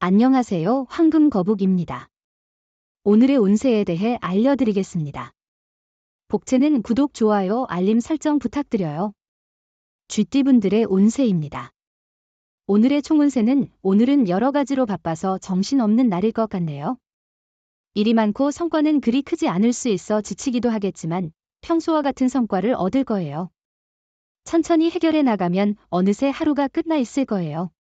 안녕하세요. 황금거북입니다. 오늘의 운세에 대해 알려드리겠습니다. 복채는 구독, 좋아요, 알림 설정 부탁드려요. 쥐띠분들의 운세입니다. 오늘의 총운세는 오늘은 여러 가지로 바빠서 정신없는 날일 것 같네요. 일이 많고 성과는 그리 크지 않을 수 있어 지치기도 하겠지만 평소와 같은 성과를 얻을 거예요. 천천히 해결해 나가면 어느새 하루가 끝나 있을 거예요.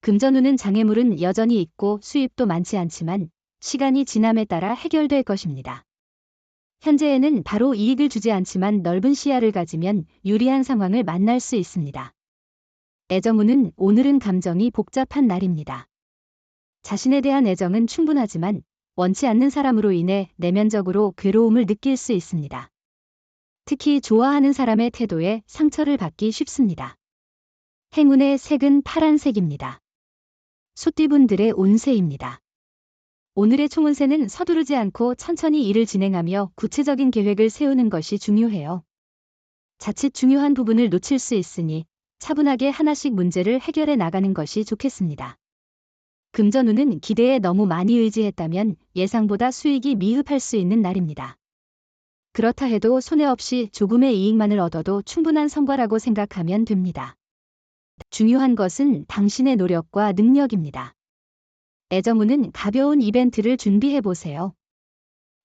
금전운은 장애물은 여전히 있고 수입도 많지 않지만 시간이 지남에 따라 해결될 것입니다. 현재에는 바로 이익을 주지 않지만 넓은 시야를 가지면 유리한 상황을 만날 수 있습니다. 애정운은 오늘은 감정이 복잡한 날입니다. 자신에 대한 애정은 충분하지만 원치 않는 사람으로 인해 내면적으로 괴로움을 느낄 수 있습니다. 특히 좋아하는 사람의 태도에 상처를 받기 쉽습니다. 행운의 색은 파란색입니다. 소띠분들의 운세입니다. 오늘의 총운세는 서두르지 않고 천천히 일을 진행하며 구체적인 계획을 세우는 것이 중요해요. 자칫 중요한 부분을 놓칠 수 있으니 차분하게 하나씩 문제를 해결해 나가는 것이 좋겠습니다. 금전운은 기대에 너무 많이 의지했다면 예상보다 수익이 미흡할 수 있는 날입니다. 그렇다 해도 손해 없이 조금의 이익만을 얻어도 충분한 성과라고 생각하면 됩니다. 중요한 것은 당신의 노력과 능력입니다. 애정운은 가벼운 이벤트를 준비해보세요.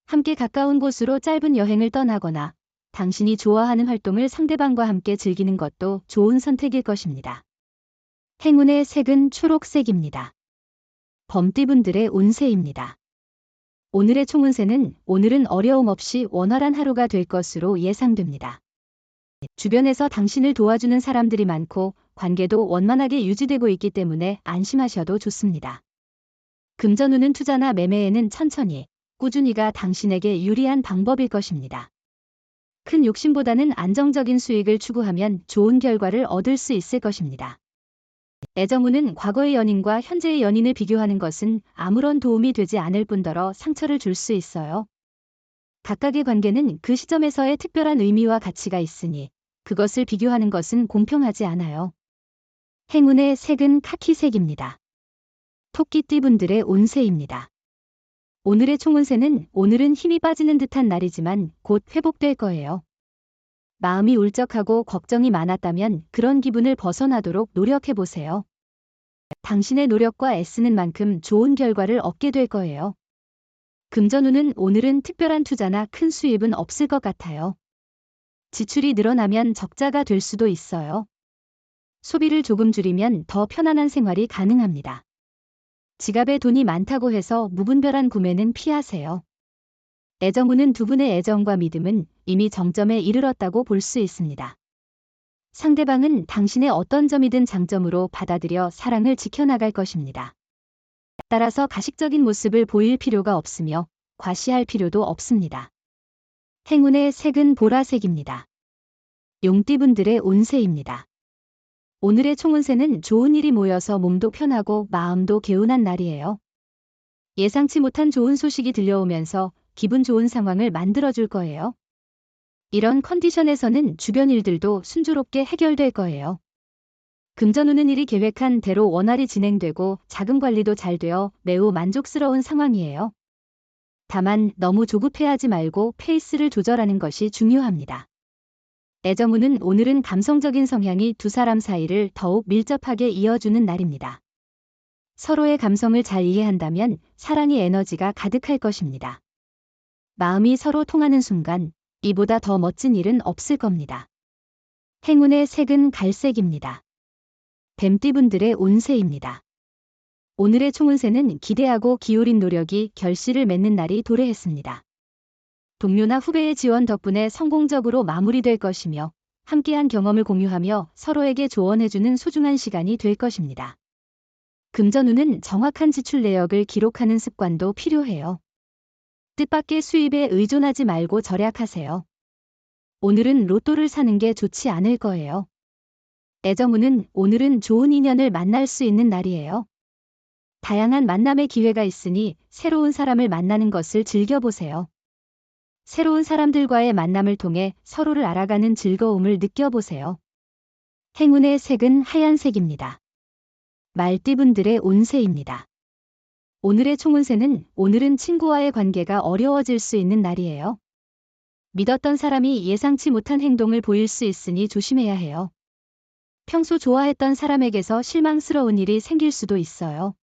함께 가까운 곳으로 짧은 여행을 떠나거나 당신이 좋아하는 활동을 상대방과 함께 즐기는 것도 좋은 선택일 것입니다. 행운의 색은 초록색입니다. 범띠분들의 운세입니다. 오늘의 총운세는 오늘은 어려움 없이 원활한 하루가 될 것으로 예상됩니다. 주변에서 당신을 도와주는 사람들이 많고 관계도 원만하게 유지되고 있기 때문에 안심하셔도 좋습니다. 금전운은 투자나 매매에는 천천히, 꾸준히가 당신에게 유리한 방법일 것입니다. 큰 욕심보다는 안정적인 수익을 추구하면 좋은 결과를 얻을 수 있을 것입니다. 애정운은 과거의 연인과 현재의 연인을 비교하는 것은 아무런 도움이 되지 않을 뿐더러 상처를 줄 수 있어요. 각각의 관계는 그 시점에서의 특별한 의미와 가치가 있으니 그것을 비교하는 것은 공평하지 않아요. 행운의 색은 카키색입니다. 토끼띠분들의 운세입니다. 오늘의 총운세는 오늘은 힘이 빠지는 듯한 날이지만 곧 회복될 거예요. 마음이 울적하고 걱정이 많았다면 그런 기분을 벗어나도록 노력해보세요. 당신의 노력과 애쓰는 만큼 좋은 결과를 얻게 될 거예요. 금전운은 오늘은 특별한 투자나 큰 수입은 없을 것 같아요. 지출이 늘어나면 적자가 될 수도 있어요. 소비를 조금 줄이면 더 편안한 생활이 가능합니다. 지갑에 돈이 많다고 해서 무분별한 구매는 피하세요. 애정운은 두 분의 애정과 믿음은 이미 정점에 이르렀다고 볼 수 있습니다. 상대방은 당신의 어떤 점이든 장점으로 받아들여 사랑을 지켜나갈 것입니다. 따라서 가식적인 모습을 보일 필요가 없으며 과시할 필요도 없습니다. 행운의 색은 보라색입니다. 용띠분들의 운세입니다. 오늘의 총운세는 좋은 일이 모여서 몸도 편하고 마음도 개운한 날이에요. 예상치 못한 좋은 소식이 들려오면서 기분 좋은 상황을 만들어줄 거예요. 이런 컨디션에서는 주변 일들도 순조롭게 해결될 거예요. 금전운은 일이 계획한 대로 원활히 진행되고 자금 관리도 잘 되어 매우 만족스러운 상황이에요. 다만 너무 조급해하지 말고 페이스를 조절하는 것이 중요합니다. 애정운은 오늘은 감성적인 성향이 두 사람 사이를 더욱 밀접하게 이어주는 날입니다. 서로의 감성을 잘 이해한다면 사랑의 에너지가 가득할 것입니다. 마음이 서로 통하는 순간 이보다 더 멋진 일은 없을 겁니다. 행운의 색은 갈색입니다. 뱀띠분들의 운세입니다. 오늘의 총운세는 기대하고 기울인 노력이 결실을 맺는 날이 도래했습니다. 동료나 후배의 지원 덕분에 성공적으로 마무리될 것이며 함께한 경험을 공유하며 서로에게 조언해주는 소중한 시간이 될 것입니다. 금전운은 정확한 지출 내역을 기록하는 습관도 필요해요. 뜻밖의 수입에 의존하지 말고 절약하세요. 오늘은 로또를 사는 게 좋지 않을 거예요. 애정운은 오늘은 좋은 인연을 만날 수 있는 날이에요. 다양한 만남의 기회가 있으니 새로운 사람을 만나는 것을 즐겨보세요. 새로운 사람들과의 만남을 통해 서로를 알아가는 즐거움을 느껴보세요. 행운의 색은 하얀색입니다. 말띠분들의 운세입니다. 오늘의 총운세는 오늘은 친구와의 관계가 어려워질 수 있는 날이에요. 믿었던 사람이 예상치 못한 행동을 보일 수 있으니 조심해야 해요. 평소 좋아했던 사람에게서 실망스러운 일이 생길 수도 있어요.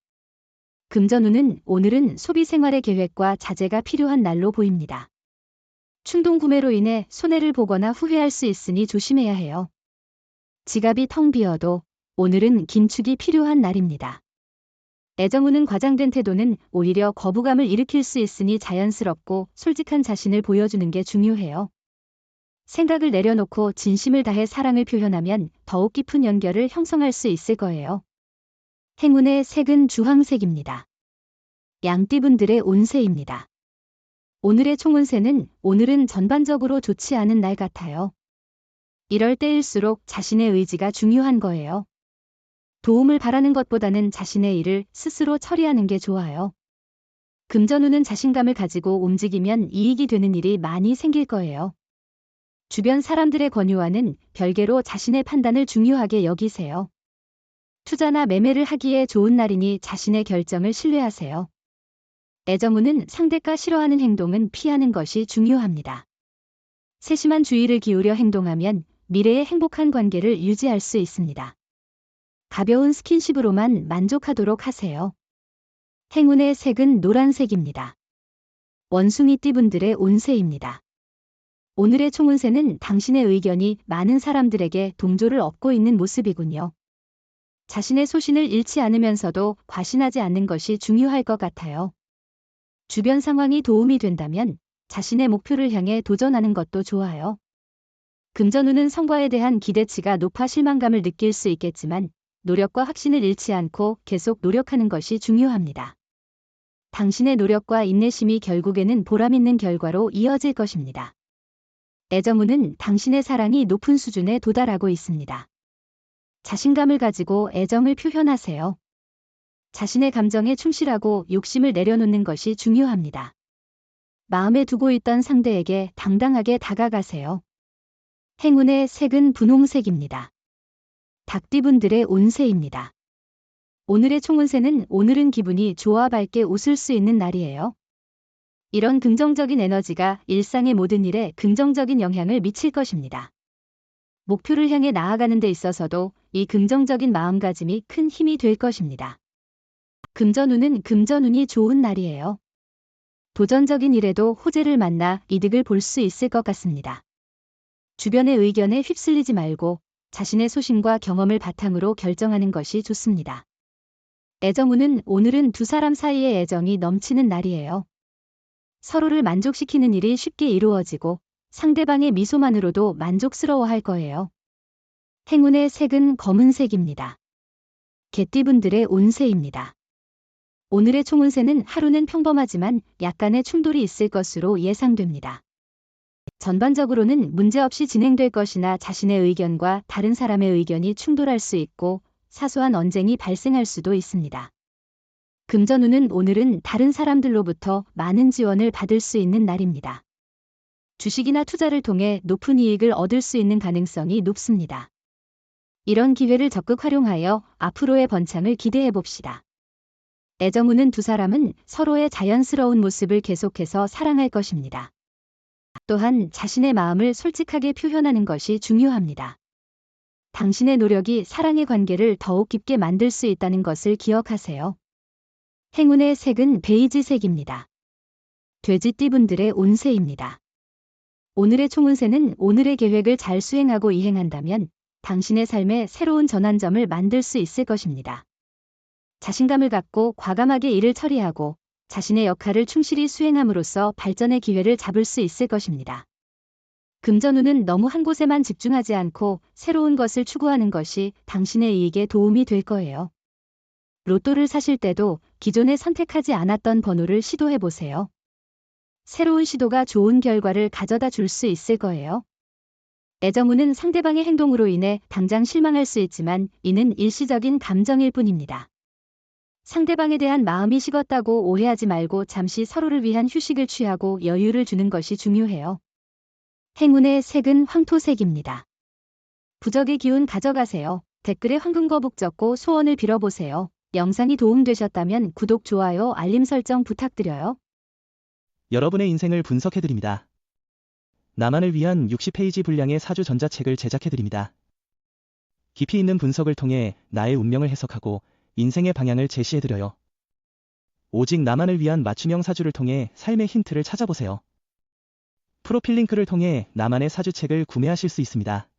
금전운은 오늘은 소비 생활의 계획과 자제가 필요한 날로 보입니다. 충동 구매로 인해 손해를 보거나 후회할 수 있으니 조심해야 해요. 지갑이 텅 비어도 오늘은 긴축이 필요한 날입니다. 애정운은 과장된 태도는 오히려 거부감을 일으킬 수 있으니 자연스럽고 솔직한 자신을 보여주는 게 중요해요. 생각을 내려놓고 진심을 다해 사랑을 표현하면 더욱 깊은 연결을 형성할 수 있을 거예요. 행운의 색은 주황색입니다. 양띠분들의 운세입니다. 오늘의 총운세는 오늘은 전반적으로 좋지 않은 날 같아요. 이럴 때일수록 자신의 의지가 중요한 거예요. 도움을 바라는 것보다는 자신의 일을 스스로 처리하는 게 좋아요. 금전운은 자신감을 가지고 움직이면 이익이 되는 일이 많이 생길 거예요. 주변 사람들의 권유와는 별개로 자신의 판단을 중요하게 여기세요. 투자나 매매를 하기에 좋은 날이니 자신의 결정을 신뢰하세요. 애정운은 상대가 싫어하는 행동은 피하는 것이 중요합니다. 세심한 주의를 기울여 행동하면 미래의 행복한 관계를 유지할 수 있습니다. 가벼운 스킨십으로만 만족하도록 하세요. 행운의 색은 노란색입니다. 원숭이띠분들의 운세입니다. 오늘의 총운세는 당신의 의견이 많은 사람들에게 동조를 얻고 있는 모습이군요. 자신의 소신을 잃지 않으면서도 과신하지 않는 것이 중요할 것 같아요. 주변 상황이 도움이 된다면 자신의 목표를 향해 도전하는 것도 좋아요. 금전운은 성과에 대한 기대치가 높아 실망감을 느낄 수 있겠지만 노력과 확신을 잃지 않고 계속 노력하는 것이 중요합니다. 당신의 노력과 인내심이 결국에는 보람있는 결과로 이어질 것입니다. 애정운은 당신의 사랑이 높은 수준에 도달하고 있습니다. 자신감을 가지고 애정을 표현하세요. 자신의 감정에 충실하고 욕심을 내려놓는 것이 중요합니다. 마음에 두고 있던 상대에게 당당하게 다가가세요. 행운의 색은 분홍색입니다. 닭띠분들의 운세입니다. 오늘의 총운세는 오늘은 기분이 좋아 밝게 웃을 수 있는 날이에요. 이런 긍정적인 에너지가 일상의 모든 일에 긍정적인 영향을 미칠 것입니다. 목표를 향해 나아가는 데 있어서도 이 긍정적인 마음가짐이 큰 힘이 될 것입니다. 금전운은 금전운이 좋은 날이에요. 도전적인 일에도 호재를 만나 이득을 볼 수 있을 것 같습니다. 주변의 의견에 휩쓸리지 말고 자신의 소신과 경험을 바탕으로 결정하는 것이 좋습니다. 애정운은 오늘은 두 사람 사이의 애정이 넘치는 날이에요. 서로를 만족시키는 일이 쉽게 이루어지고 상대방의 미소만으로도 만족스러워할 거예요. 행운의 색은 검은색입니다. 개띠분들의 운세입니다. 오늘의 총운세는 하루는 평범하지만 약간의 충돌이 있을 것으로 예상됩니다. 전반적으로는 문제없이 진행될 것이나 자신의 의견과 다른 사람의 의견이 충돌할 수 있고 사소한 언쟁이 발생할 수도 있습니다. 금전운은 오늘은 다른 사람들로부터 많은 지원을 받을 수 있는 날입니다. 주식이나 투자를 통해 높은 이익을 얻을 수 있는 가능성이 높습니다. 이런 기회를 적극 활용하여 앞으로의 번창을 기대해 봅시다. 애정운은 두 사람은 서로의 자연스러운 모습을 계속해서 사랑할 것입니다. 또한 자신의 마음을 솔직하게 표현하는 것이 중요합니다. 당신의 노력이 사랑의 관계를 더욱 깊게 만들 수 있다는 것을 기억하세요. 행운의 색은 베이지색입니다. 돼지띠분들의 운세입니다. 오늘의 총운세는 오늘의 계획을 잘 수행하고 이행한다면 당신의 삶에 새로운 전환점을 만들 수 있을 것입니다. 자신감을 갖고 과감하게 일을 처리하고 자신의 역할을 충실히 수행함으로써 발전의 기회를 잡을 수 있을 것입니다. 금전운은 너무 한 곳에만 집중하지 않고 새로운 것을 추구하는 것이 당신의 이익에 도움이 될 거예요. 로또를 사실 때도 기존에 선택하지 않았던 번호를 시도해 보세요. 새로운 시도가 좋은 결과를 가져다 줄 수 있을 거예요. 애정운은 상대방의 행동으로 인해 당장 실망할 수 있지만 이는 일시적인 감정일 뿐입니다. 상대방에 대한 마음이 식었다고 오해하지 말고 잠시 서로를 위한 휴식을 취하고 여유를 주는 것이 중요해요. 행운의 색은 황토색입니다. 부적의 기운 가져가세요. 댓글에 황금거북 적고 소원을 빌어보세요. 영상이 도움되셨다면 구독, 좋아요, 알림 설정 부탁드려요. 여러분의 인생을 분석해드립니다. 나만을 위한 60페이지 분량의 사주 전자책을 제작해드립니다. 깊이 있는 분석을 통해 나의 운명을 해석하고 인생의 방향을 제시해드려요. 오직 나만을 위한 맞춤형 사주를 통해 삶의 힌트를 찾아보세요. 프로필 링크를 통해 나만의 사주책을 구매하실 수 있습니다.